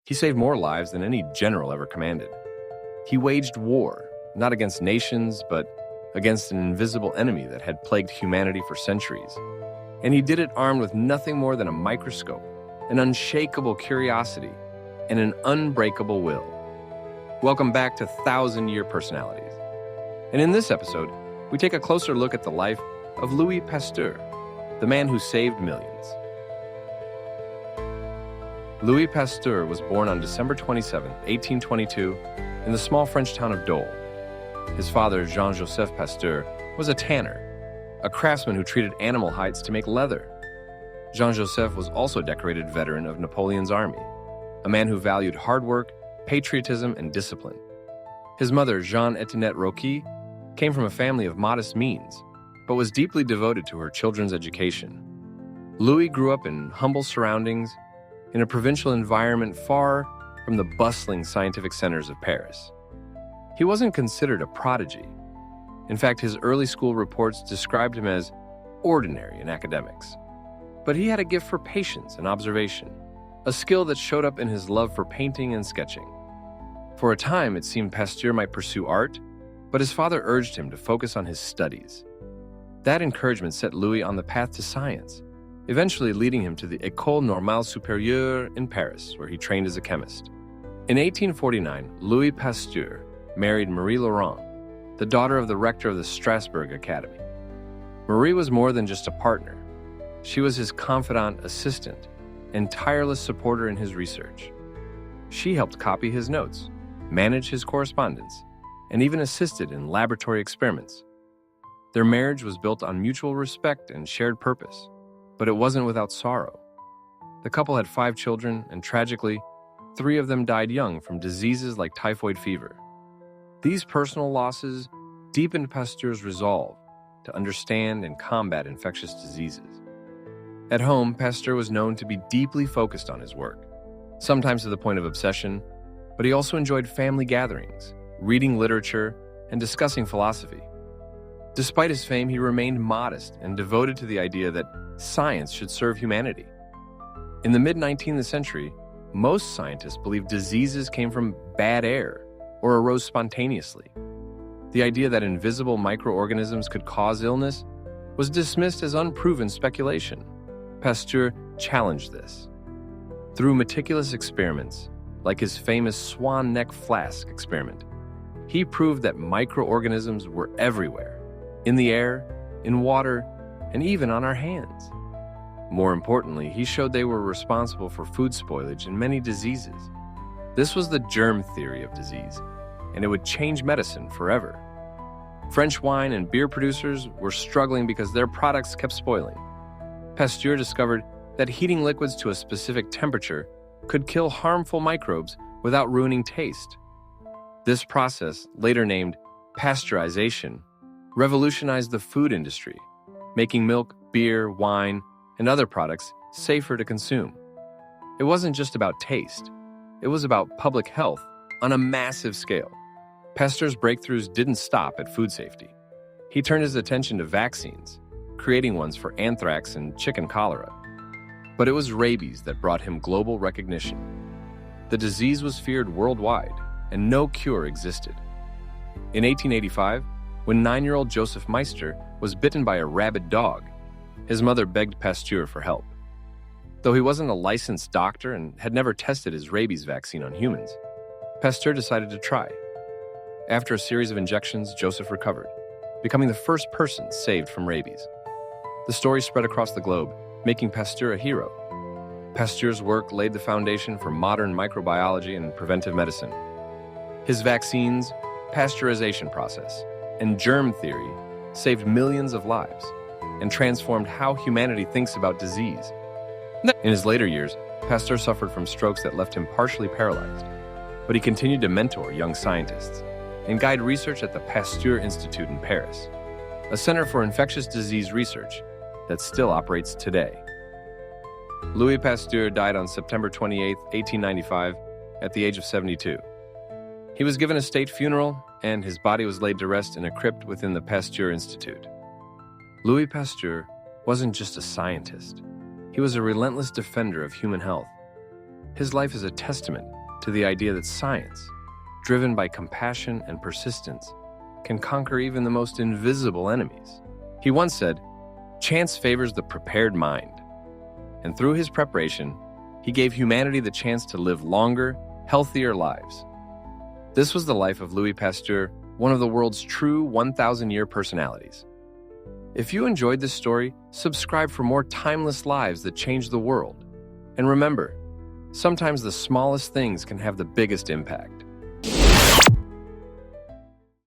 He saved more lives than any general ever commanded. He waged war, not against nations, but against an invisible enemy that had plagued humanity for centuries. And he did it armed with nothing more than a microscope, an unshakable curiosity, and an unbreakable will. Welcome back to 1,000-Year Personalities. And in this episode, we take a closer look at the life of Louis Pasteur, the man who saved millions. Louis Pasteur was born on December 27, 1822, in the small French town of Dole. His father, Jean-Joseph Pasteur, was a tanner, a craftsman who treated animal hides to make leather. Jean-Joseph was also a decorated veteran of Napoleon's army, a man who valued hard work, patriotism, and discipline. His mother, Jeanne-Etienne Roquy, came from a family of modest means, but was deeply devoted to her children's education. Louis grew up in humble surroundings, in a provincial environment far from the bustling scientific centers of Paris. He wasn't considered a prodigy. In fact, his early school reports described him as ordinary in academics. But he had a gift for patience and observation, a skill that showed up in his love for painting and sketching. For a time, it seemed Pasteur might pursue art, but his father urged him to focus on his studies. That encouragement set Louis on the path to science, eventually leading him to the École Normale Supérieure in Paris, where he trained as a chemist. In 1849, Louis Pasteur married Marie Laurent, the daughter of the rector of the Strasbourg Academy. Marie was more than just a partner. She was his confidant, assistant, and tireless supporter in his research. She helped copy his notes, manage his correspondence, and even assisted in laboratory experiments. Their marriage was built on mutual respect and shared purpose, but it wasn't without sorrow. The couple had 5 children, and tragically, 3 of them died young from diseases like typhoid fever. These personal losses deepened Pasteur's resolve to understand and combat infectious diseases. At home, Pasteur was known to be deeply focused on his work, sometimes to the point of obsession, but he also enjoyed family gatherings, reading literature, and discussing philosophy. Despite his fame, he remained modest and devoted to the idea that science should serve humanity. In the mid-19th century, most scientists believed diseases came from bad air or arose spontaneously. The idea that invisible microorganisms could cause illness was dismissed as unproven speculation. Pasteur challenged this. Through meticulous experiments, like his famous swan neck flask experiment, he proved that microorganisms were everywhere, in the air, in water, and even on our hands. More importantly, he showed they were responsible for food spoilage and many diseases. This was the germ theory of disease, and it would change medicine forever. French wine and beer producers were struggling because their products kept spoiling. Pasteur discovered that heating liquids to a specific temperature could kill harmful microbes without ruining taste. This process, later named pasteurization, revolutionized the food industry, making milk, beer, wine, and other products safer to consume. It wasn't just about taste. It was about public health on a massive scale. Pasteur's breakthroughs didn't stop at food safety. He turned his attention to vaccines, creating ones for anthrax and chicken cholera. But it was rabies that brought him global recognition. The disease was feared worldwide, and no cure existed. In 1885, when 9-year-old Joseph Meister was bitten by a rabid dog, his mother begged Pasteur for help. Though he wasn't a licensed doctor and had never tested his rabies vaccine on humans, Pasteur decided to try. After a series of injections, Joseph recovered, becoming the first person saved from rabies. The story spread across the globe, making Pasteur a hero. Pasteur's work laid the foundation for modern microbiology and preventive medicine. His vaccines, pasteurization process, and germ theory saved millions of lives and transformed how humanity thinks about disease. In his later years, Pasteur suffered from strokes that left him partially paralyzed, but he continued to mentor young scientists and guide research at the Pasteur Institute in Paris, a center for infectious disease research that still operates today. Louis Pasteur died on September 28, 1895, at the age of 72. He was given a state funeral, and his body was laid to rest in a crypt within the Pasteur Institute. Louis Pasteur wasn't just a scientist. He was a relentless defender of human health. His life is a testament to the idea that science, driven by compassion and persistence, can conquer even the most invisible enemies. He once said, "Chance favors the prepared mind." And through his preparation, he gave humanity the chance to live longer, healthier lives. This was the life of Louis Pasteur, one of the world's true 1,000-year personalities. If you enjoyed this story, subscribe for more timeless lives that change the world. And remember, sometimes the smallest things can have the biggest impact.